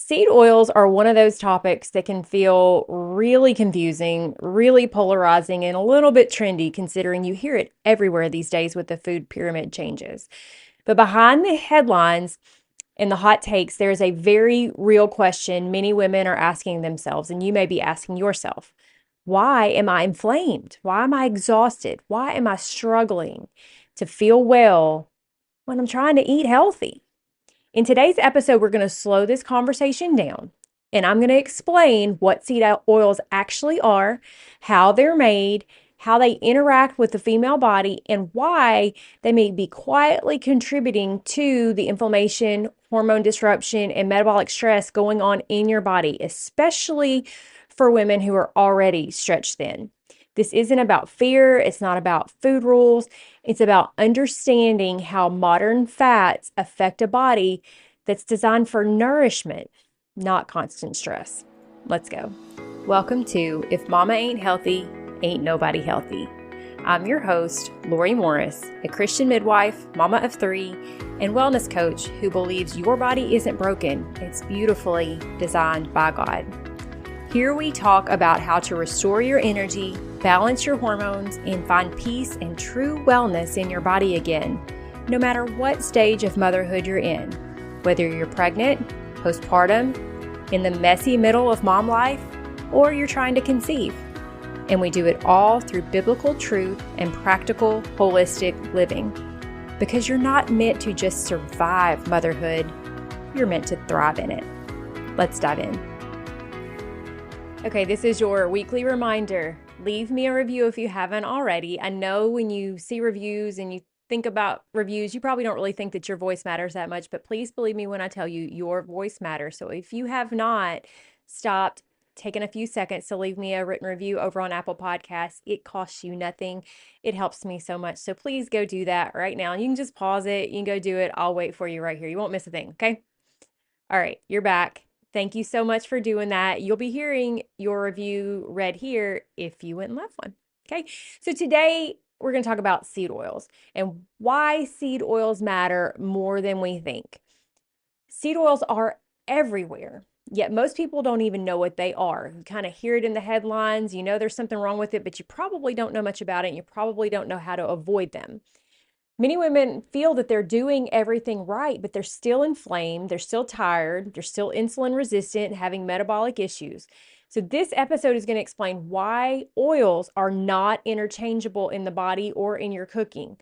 Seed oils are one of those topics that can feel really confusing, really polarizing, and a little bit trendy considering you hear it everywhere these days with the food pyramid changes. But behind the headlines and the hot takes, there is a very real question many women are asking themselves, and you may be asking yourself. Why am I inflamed? Why am I exhausted? Why am I struggling to feel well when I'm trying to eat healthy? In today's episode, we're going to slow this conversation down and I'm going to explain what seed oils actually are, how they're made, how they interact with the female body, and why they may be quietly contributing to the inflammation, hormone disruption, and metabolic stress going on in your body, especially for women who are already stretched thin. This isn't about fear, it's not about food rules, it's about understanding how modern fats affect a body that's designed for nourishment, not constant stress. Let's go. Welcome to If Mama Ain't Healthy, Ain't Nobody Healthy. I'm your host, Lori Morris, a Christian midwife, mama of three, and wellness coach who believes your body isn't broken, it's beautifully designed by God. Here we talk about how to restore your energy, balance your hormones, and find peace and true wellness in your body again, no matter what stage of motherhood you're in. Whether you're pregnant, postpartum, in the messy middle of mom life, or you're trying to conceive. And we do it all through biblical truth and practical, holistic living. Because you're not meant to just survive motherhood, you're meant to thrive in it. Let's dive in. Okay, this is your weekly reminder. Leave me a review if you haven't already. I know when you see reviews and you think about reviews, you probably don't really think that your voice matters that much, but please believe me when I tell you your voice matters. So if you have not stopped taking a few seconds to leave me a written review over on Apple Podcasts, it costs you nothing. It helps me so much. So please go do that right now. You can just pause it. You can go do it. I'll wait for you right here. You won't miss a thing, okay? All right, you're back. Thank you so much for doing that. You'll be hearing your review read here if you went and left one. Okay, so today we're going to talk about seed oils and why seed oils matter more than we think. Seed oils are everywhere, yet most people don't even know what they are. You kind of hear it in the headlines, you know there's something wrong with it, but you probably don't know much about it and you probably don't know how to avoid them. Many women feel that they're doing everything right, but they're still inflamed, they're still tired, they're still insulin resistant, having metabolic issues. So, this episode is going to explain why oils are not interchangeable in the body or in your cooking.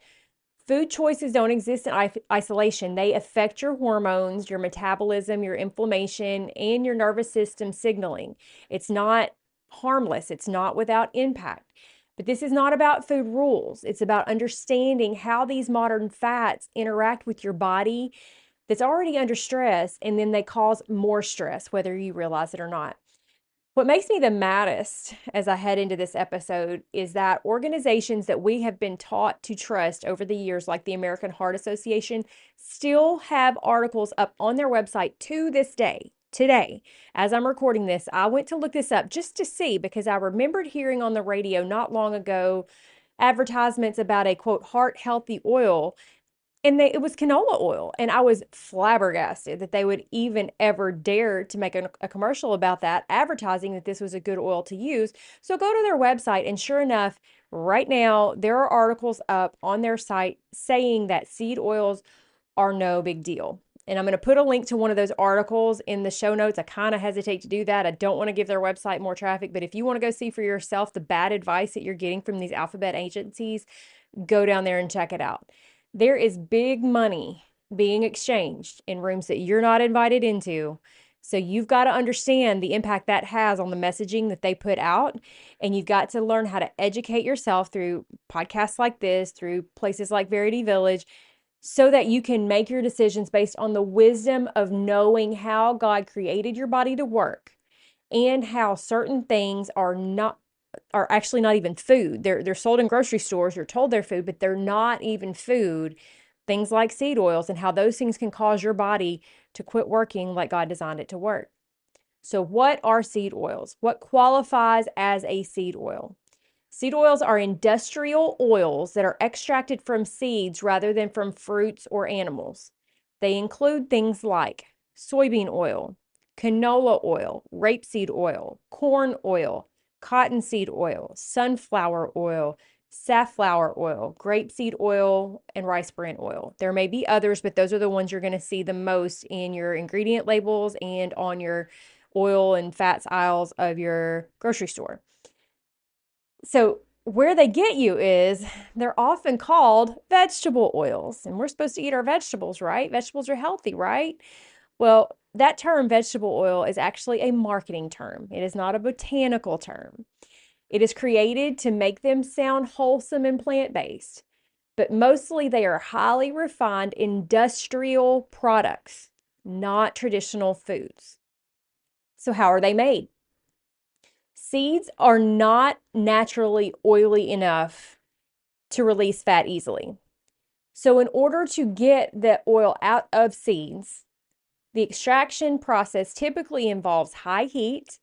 Food choices don't exist in isolation. They affect your hormones, your metabolism, your inflammation, and your nervous system signaling. It's not harmless, it's not without impact. But this is not about food rules. It's about understanding how these modern fats interact with your body that's already under stress, and then they cause more stress, whether you realize it or not. What makes me the maddest as I head into this episode is that organizations that we have been taught to trust over the years, like the American Heart Association, still have articles up on their website to this day. Today, as I'm recording this, I went to look this up just to see because I remembered hearing on the radio not long ago advertisements about a quote heart healthy oil, and it was canola oil. And I was flabbergasted that they would even ever dare to make a commercial about that, advertising that this was a good oil to use. So go to their website, and sure enough, right now, there are articles up on their site saying that seed oils are no big deal. And I'm going to put a link to one of those articles in the show notes. I kind of hesitate to do that. I don't want to give their website more traffic, but if you want to go see for yourself the bad advice that you're getting from these alphabet agencies, go down there and check it out. There is big money being exchanged in rooms that you're not invited into. So you've got to understand the impact that has on the messaging that they put out. And you've got to learn how to educate yourself through podcasts like this, through places like Verity Village, so that you can make your decisions based on the wisdom of knowing how God created your body to work and how certain things are actually not even food. They're sold in grocery stores. You're told they're food, but they're not even food. Things like seed oils and how those things can cause your body to quit working like God designed it to work. So what are seed oils? What qualifies as a seed oil? Seed oils are industrial oils that are extracted from seeds rather than from fruits or animals. They include things like soybean oil, canola oil, rapeseed oil, corn oil, cottonseed oil, sunflower oil, safflower oil, grapeseed oil, and rice bran oil. There may be others, but those are the ones you're going to see the most in your ingredient labels and on your oil and fats aisles of your grocery store. So, where they get you is they're often called vegetable oils, and we're supposed to eat our vegetables, right? Vegetables are healthy, right? Well, that term vegetable oil is actually a marketing term. It is not a botanical term. It is created to make them sound wholesome and plant-based, but mostly they are highly refined industrial products, not traditional foods. So, how are they made? Seeds are not naturally oily enough to release fat easily. So, in order to get the oil out of seeds, the extraction process typically involves high heat,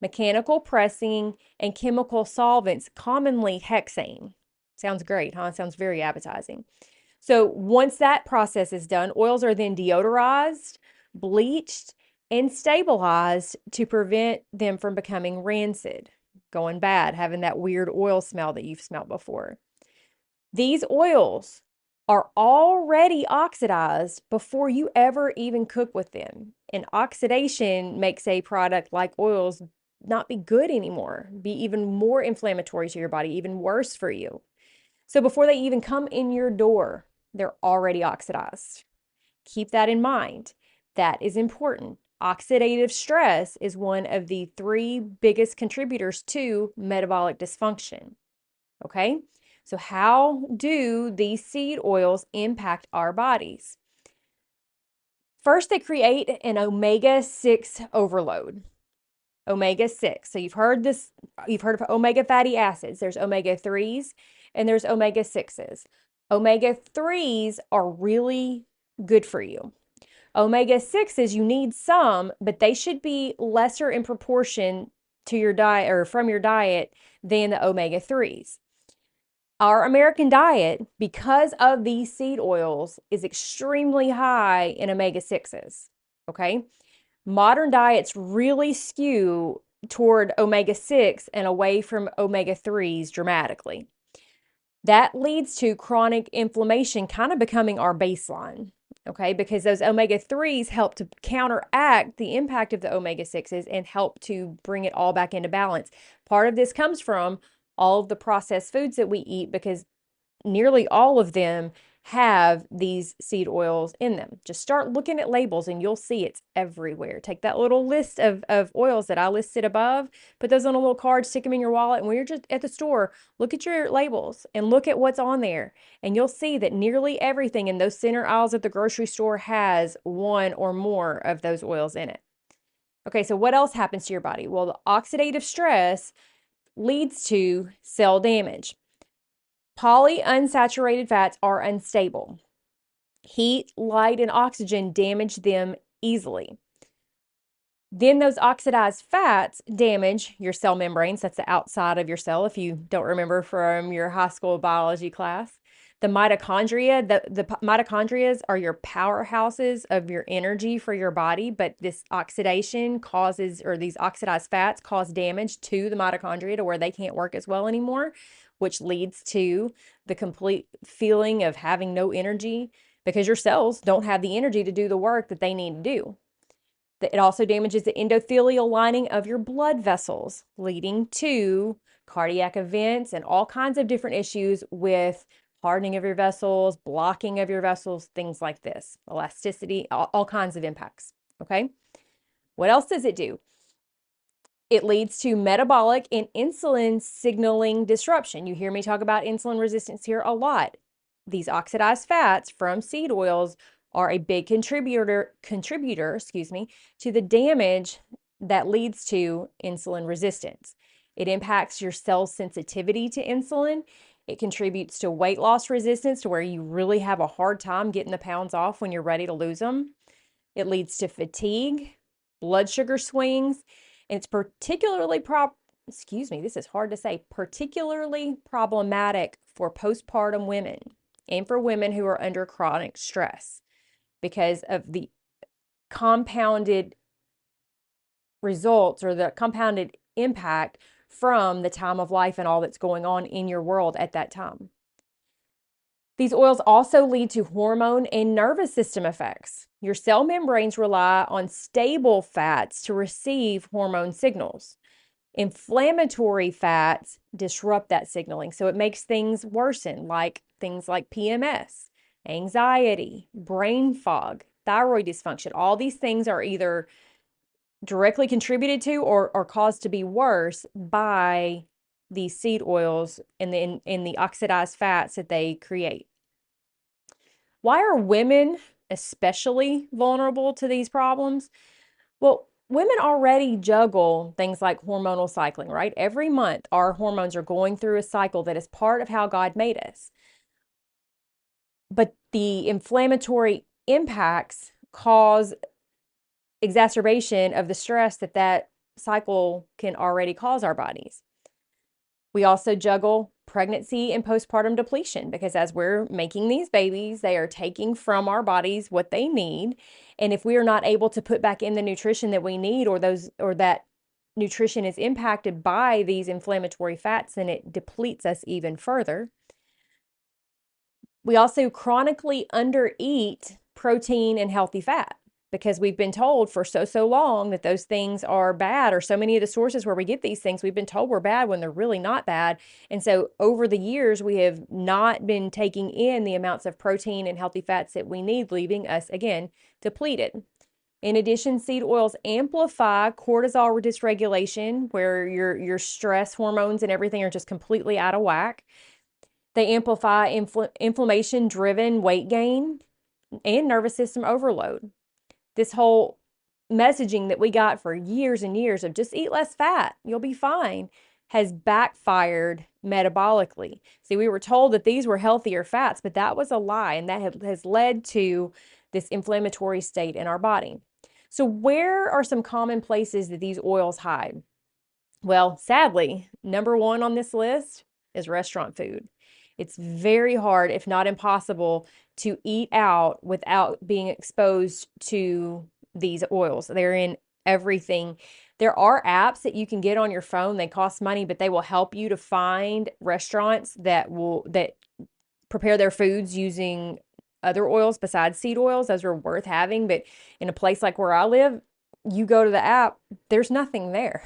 mechanical pressing, and chemical solvents, commonly hexane. Sounds great, huh? Sounds very appetizing. So once that process is done, oils are then deodorized, bleached, and stabilized to prevent them from becoming rancid, going bad, having that weird oil smell that you've smelled before. These oils are already oxidized before you ever even cook with them. And oxidation makes a product like oils not be good anymore, be even more inflammatory to your body, even worse for you. So before they even come in your door, they're already oxidized. Keep that in mind. That is important. Oxidative stress is one of the three biggest contributors to metabolic dysfunction. Okay? So, how do these seed oils impact our bodies? First, they create an omega 6 overload. Omega 6. So, you've heard of omega fatty acids. There's omega 3s and there's omega 6s. Omega 3s are really good for you. Omega 6s, you need some, but they should be lesser in proportion to your diet or from your diet than the omega 3s. Our American diet, because of these seed oils, is extremely high in omega 6s. Okay. Modern diets really skew toward omega 6 and away from omega 3s dramatically. That leads to chronic inflammation kind of becoming our baseline. Okay. Because those omega 3s help to counteract the impact of the omega 6s and help to bring it all back into balance. Part of this comes from all of the processed foods that we eat because nearly all of them have these seed oils in them. Just start looking at labels and you'll see it's everywhere. Take that little list of oils that I listed above, put those on a little card, stick them in your wallet, and when you're just at the store, look at your labels and look at what's on there. And you'll see that nearly everything in those center aisles at the grocery store has one or more of those oils in it. Okay, so what else happens to your body? Well, the oxidative stress leads to cell damage. Polyunsaturated fats are unstable. Heat, light, and oxygen damage them easily. Then those oxidized fats damage your cell membranes. That's the outside of your cell, if you don't remember from your high school biology class. The mitochondria, the mitochondria are your powerhouses of your energy for your body, but this oxidation causes, or these oxidized fats cause damage to the mitochondria to where they can't work as well anymore, which leads to the complete feeling of having no energy because your cells don't have the energy to do the work that they need to do. It also damages the endothelial lining of your blood vessels, leading to cardiac events and all kinds of different issues with hardening of your vessels, blocking of your vessels, things like this, elasticity, all kinds of impacts. Okay. What else does it do? It leads to metabolic and insulin signaling disruption. You hear me talk about insulin resistance here a lot. These oxidized fats from seed oils are a big contributor, to the damage that leads to insulin resistance. It impacts your cell sensitivity to insulin. It contributes to weight loss resistance, to where you really have a hard time getting the pounds off when you're ready to lose them. It leads to fatigue, blood sugar swings, and it's particularly particularly problematic for postpartum women and for women who are under chronic stress because of the compounded results or the compounded impact from the time of life and all that's going on in your world at that time. These oils also lead to hormone and nervous system effects. Your cell membranes rely on stable fats to receive hormone signals. Inflammatory fats disrupt that signaling, so it makes things worsen, like things like PMS, anxiety, brain fog, thyroid dysfunction. All these things are either directly contributed to or caused to be worse by these seed oils and the oxidized fats that they create. Why are women especially vulnerable to these problems? Well, women already juggle things like hormonal cycling, right? Every month, our hormones are going through a cycle that is part of how God made us. But the inflammatory impacts cause exacerbation of the stress that cycle can already cause our bodies. We also juggle pregnancy and postpartum depletion because as we're making these babies, they are taking from our bodies what they need. And if we are not able to put back in the nutrition that we need or that nutrition is impacted by these inflammatory fats, then it depletes us even further. We also chronically undereat protein and healthy fat because we've been told for so long that those things are bad, or so many of the sources where we get these things, we've been told we're bad when they're really not bad. And so over the years, we have not been taking in the amounts of protein and healthy fats that we need, leaving us, again, depleted. In addition, seed oils amplify cortisol dysregulation, where your stress hormones and everything are just completely out of whack. They amplify inflammation-driven weight gain and nervous system overload. This whole messaging that we got for years and years of just eat less fat, you'll be fine, has backfired metabolically. See, we were told that these were healthier fats, but that was a lie, and that has led to this inflammatory state in our body. So where are some common places that these oils hide? Well, sadly, number one on this list is restaurant food. It's very hard, if not impossible, to eat out without being exposed to these oils. They're in everything. There are apps that you can get on your phone. They cost money, but they will help you to find restaurants that prepare their foods using other oils besides seed oils. Those are worth having. But in a place like where I live, you go to the app, there's nothing there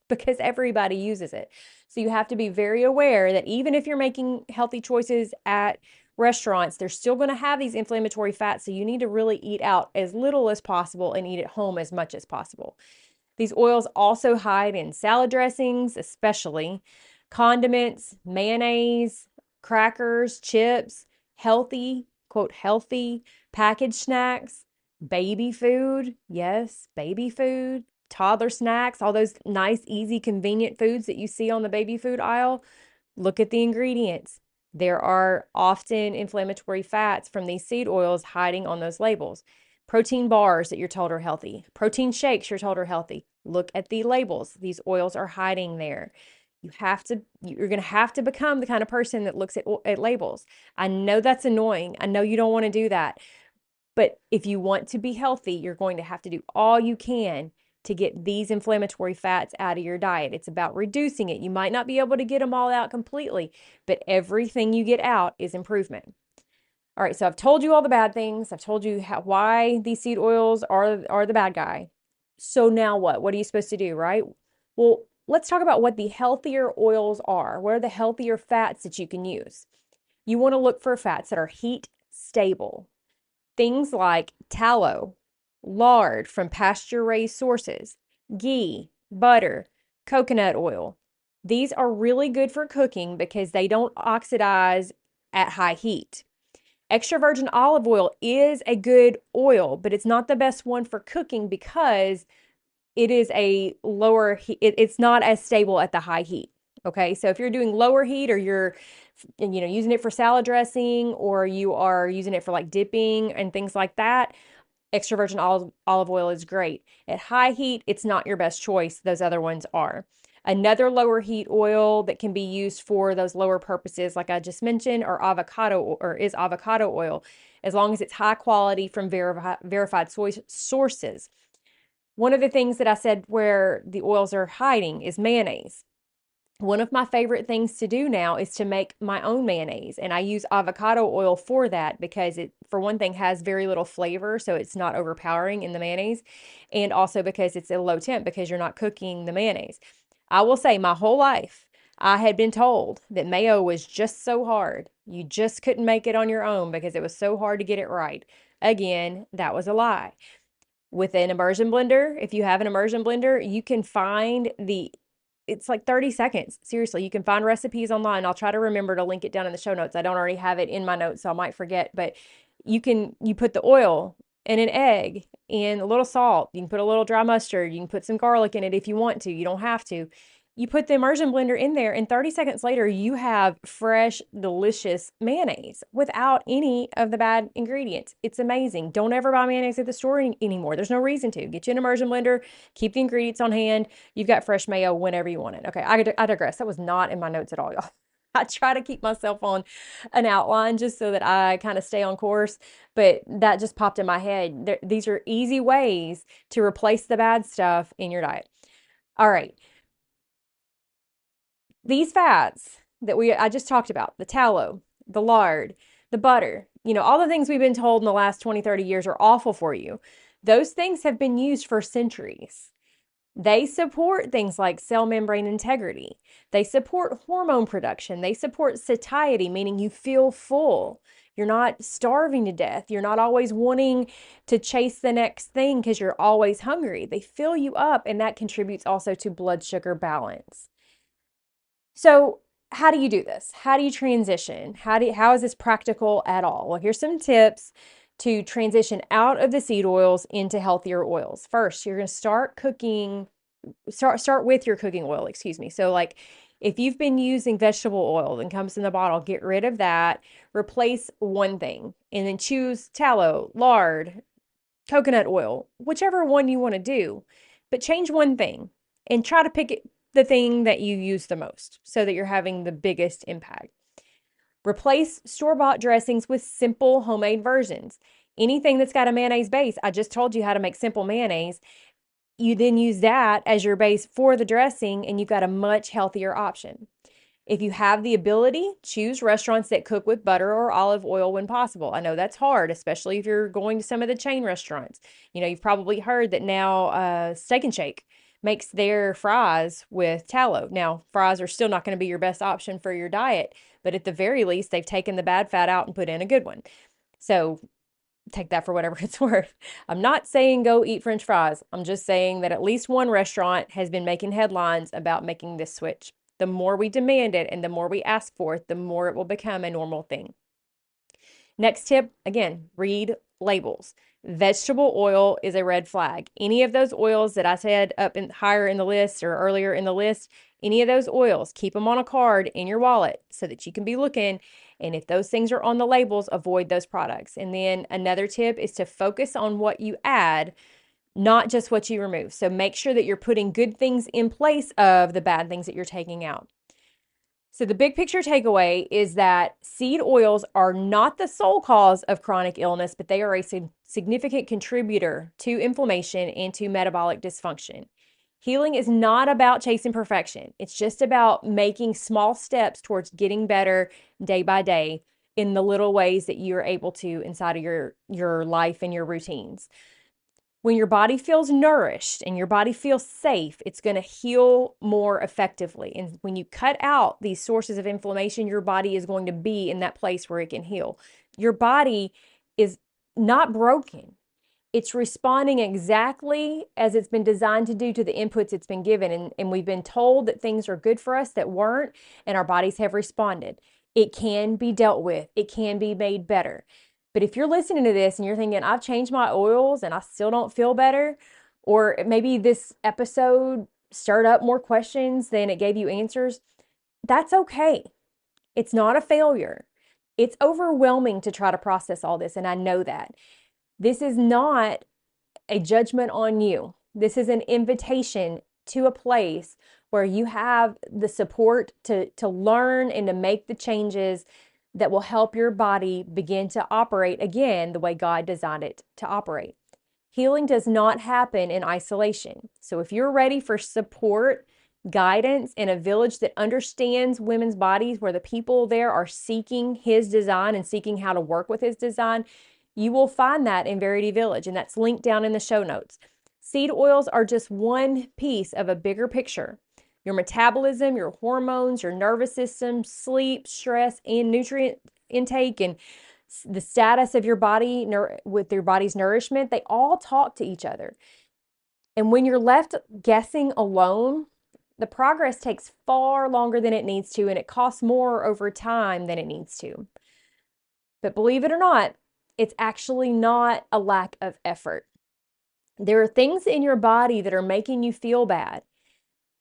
because everybody uses it. So you have to be very aware that even if you're making healthy choices at restaurants, they're still going to have these inflammatory fats. So you need to really eat out as little as possible and eat at home as much as possible. These oils also hide in salad dressings, especially condiments, mayonnaise, crackers, chips, healthy, quote, healthy packaged snacks, baby food. Yes, baby food, toddler snacks, all those nice, easy, convenient foods that you see on the baby food aisle. Look at the ingredients. There are often inflammatory fats from these seed oils hiding on those labels. Protein bars that you're told are healthy, protein shakes you're told are healthy. Look at the labels. These oils are hiding there. You're going to have to become the kind of person that looks at labels. I know that's annoying. I know you don't want to do that. But if you want to be healthy, you're going to have to do all you can to get these inflammatory fats out of your diet. It's about reducing it. You might not be able to get them all out completely, but everything you get out is improvement. All right, so I've told you all the bad things. I've told you why these seed oils are the bad guy. So now what? What are you supposed to do, right? Well, let's talk about what the healthier oils are. What are the healthier fats that you can use? You want to look for fats that are heat stable. Things like tallow, lard from pasture-raised sources, ghee, butter, coconut oil. These are really good for cooking because they don't oxidize at high heat. Extra virgin olive oil is a good oil, but it's not the best one for cooking because it is a lower heat. It's not as stable at the high heat. Okay, so if you're doing lower heat or you're using it for salad dressing or you are using it for like dipping and things like that, extra virgin olive oil is great. At high heat, it's not your best choice. Those other ones are. Another lower heat oil that can be used for those lower purposes, like I just mentioned, is avocado oil, as long as it's high quality from verified sources. One of the things that I said where the oils are hiding is mayonnaise. One of my favorite things to do now is to make my own mayonnaise, and I use avocado oil for that because it, for one thing, has very little flavor, so it's not overpowering in the mayonnaise, and also because it's a low temp because you're not cooking the mayonnaise. I will say my whole life I had been told that mayo was just so hard. You just couldn't make it on your own because it was so hard to get it right. Again, that was a lie. With an immersion blender, if you have an immersion blender, you can find it's like 30 seconds. Seriously, you can find recipes online. I'll try to remember to link it down in the show notes. I don't already have it in my notes, so I might forget, but you put the oil and an egg and a little salt. You can put a little dry mustard. You can put some garlic in it if you want to. You don't have to. You put the immersion blender in there, and 30 seconds later, you have fresh, delicious mayonnaise without any of the bad ingredients. It's amazing. Don't ever buy mayonnaise at the store anymore. There's no reason to. Get you an immersion blender, keep the ingredients on hand. You've got fresh mayo whenever you want it. Okay, I digress. That was not in my notes at all, y'all. I try to keep myself on an outline just so that I kind of stay on course, but that just popped in my head. These are easy ways to replace the bad stuff in your diet. All right. These fats that I just talked about, the tallow, the lard, the butter, all the things we've been told in the last 20, 30 years are awful for you. Those things have been used for centuries. They support things like cell membrane integrity. They support hormone production. They support satiety, meaning you feel full. You're not starving to death. You're not always wanting to chase the next thing because you're always hungry. They fill you up, and that contributes also to blood sugar balance. So, how do you do this? How do you transition? How is this practical at all? Well, here's some tips to transition out of the seed oils into healthier oils. First, you're going to start with your cooking oil, excuse me. So like if you've been using vegetable oil that comes in the bottle, get rid of that, replace one thing, and then choose tallow, lard, coconut oil, whichever one you want to do, but change one thing and try to pick the thing that you use the most so that you're having the biggest impact. Replace store-bought dressings with simple homemade versions. Anything that's got a mayonnaise base, I just told you how to make simple mayonnaise. You then use that as your base for the dressing, and you've got a much healthier option. If you have the ability, choose restaurants that cook with butter or olive oil when possible. I know that's hard, especially if you're going to some of the chain restaurants. You've probably heard that now Steak and Shake makes their fries with tallow. Now, fries are still not going to be your best option for your diet, but at the very least, they've taken the bad fat out and put in a good one. So take that for whatever it's worth. I'm not saying go eat French fries. I'm just saying that at least one restaurant has been making headlines about making this switch. The more we demand it and the more we ask for it, the more it will become a normal thing. Next tip, again, read labels. Vegetable oil is a red flag. Any of those oils that I said higher in the list or earlier in the list, any of those oils, keep them on a card in your wallet so that you can be looking. And if those things are on the labels, avoid those products. And then another tip is to focus on what you add, not just what you remove. So make sure that you're putting good things in place of the bad things that you're taking out. So the big picture takeaway is that seed oils are not the sole cause of chronic illness, but they are a significant contributor to inflammation and to metabolic dysfunction. Healing is not about chasing perfection. It's just about making small steps towards getting better day by day in the little ways that you're able to inside of your life and your routines. When your body feels nourished and your body feels safe, it's going to heal more effectively. And when you cut out these sources of inflammation, your body is going to be in that place where it can heal. Your body is not broken. It's responding exactly as it's been designed to do to the inputs it's been given. And we've been told that things are good for us that weren't, and our bodies have responded. It can be dealt with. It can be made better. But if you're listening to this and you're thinking, I've changed my oils and I still don't feel better, or maybe this episode stirred up more questions than it gave you answers, that's okay. It's not a failure. It's overwhelming to try to process all this, and I know that. This is not a judgment on you. This is an invitation to a place where you have the support to learn and to make the changes that will help your body begin to operate again the way God designed it to operate. Healing does not happen in isolation. So if you're ready for support, guidance in a village that understands women's bodies, where the people there are seeking his design and seeking how to work with his design, you will find that in Verity Village, and that's linked down in the show notes. Seed oils are just one piece of a bigger picture. Your metabolism, your hormones, your nervous system, sleep, stress, and nutrient intake, and the status of your body with your body's nourishment, they all talk to each other. And when you're left guessing alone, the progress takes far longer than it needs to, and it costs more over time than it needs to. But believe it or not, it's actually not a lack of effort. There are things in your body that are making you feel bad.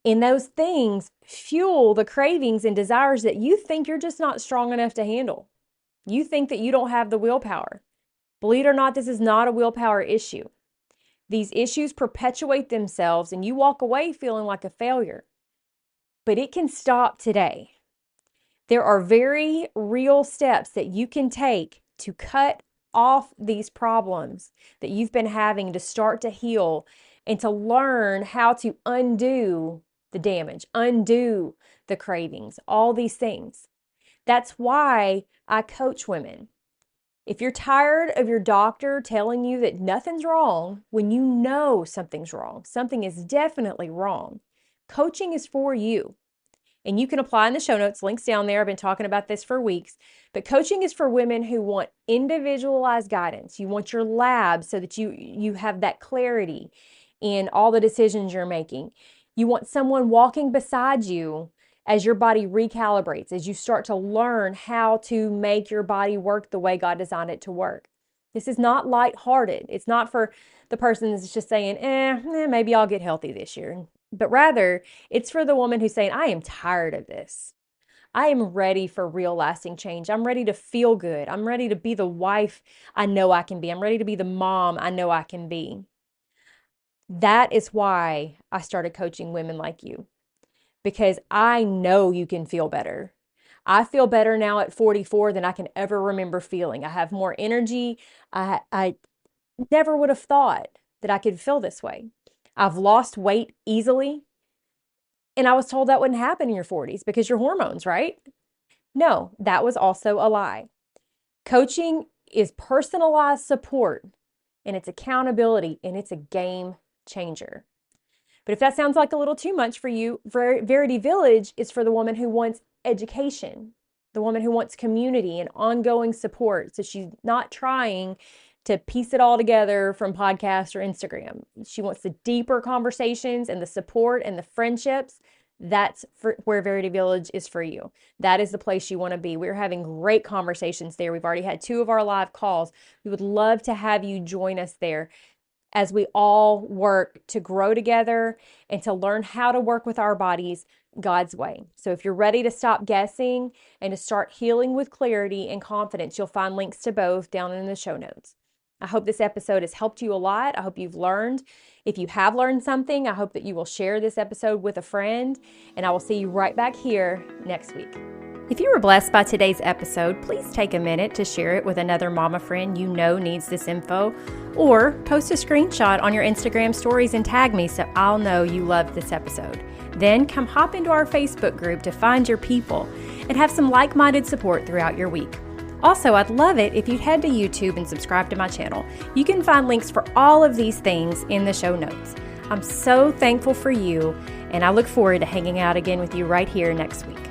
And those things fuel the cravings and desires that you think you're just not strong enough to handle. You think that you don't have the willpower. Believe it or not, this is not a willpower issue. These issues perpetuate themselves and you walk away feeling like a failure. But it can stop today. There are very real steps that you can take to cut off these problems that you've been having, to start to heal and to learn how to undo the damage, undo the cravings, all these things. That's why I coach women. If you're tired of your doctor telling you that nothing's wrong when you know something's wrong, something is definitely wrong, coaching is for you. And you can apply in the show notes, links down there. I've been talking about this for weeks. But coaching is for women who want individualized guidance. You want your lab so that you have that clarity in all the decisions you're making. You want someone walking beside you as your body recalibrates, as you start to learn how to make your body work the way God designed it to work. This is not lighthearted. It's not for the person that's just saying, maybe I'll get healthy this year. But rather, it's for the woman who's saying, I am tired of this. I am ready for real lasting change. I'm ready to feel good. I'm ready to be the wife I know I can be. I'm ready to be the mom I know I can be. That is why I started coaching women like you, because I know you can feel better. I feel better now at 44 than I can ever remember feeling. I have more energy. I never would have thought that I could feel this way. I've lost weight easily. And I was told that wouldn't happen in your 40s because your hormones, right? No, that was also a lie. Coaching is personalized support, and it's accountability, and it's a game changer. But if that sounds like a little too much for you, Verity Village is for the woman who wants education, the woman who wants community and ongoing support. So she's not trying to piece it all together from podcasts or Instagram. She wants the deeper conversations and the support and the friendships. That's where Verity Village is for you. That is the place you want to be. We're having great conversations there. We've already had 2 of our live calls. We would love to have you join us there as we all work to grow together and to learn how to work with our bodies God's way. So if you're ready to stop guessing and to start healing with clarity and confidence, you'll find links to both down in the show notes. I hope this episode has helped you a lot. I hope you've learned. If you have learned something, I hope that you will share this episode with a friend, and I will see you right back here next week. If you were blessed by today's episode, please take a minute to share it with another mama friend you know needs this info, or post a screenshot on your Instagram stories and tag me so I'll know you loved this episode. Then come hop into our Facebook group to find your people and have some like-minded support throughout your week. Also, I'd love it if you'd head to YouTube and subscribe to my channel. You can find links for all of these things in the show notes. I'm so thankful for you, and I look forward to hanging out again with you right here next week.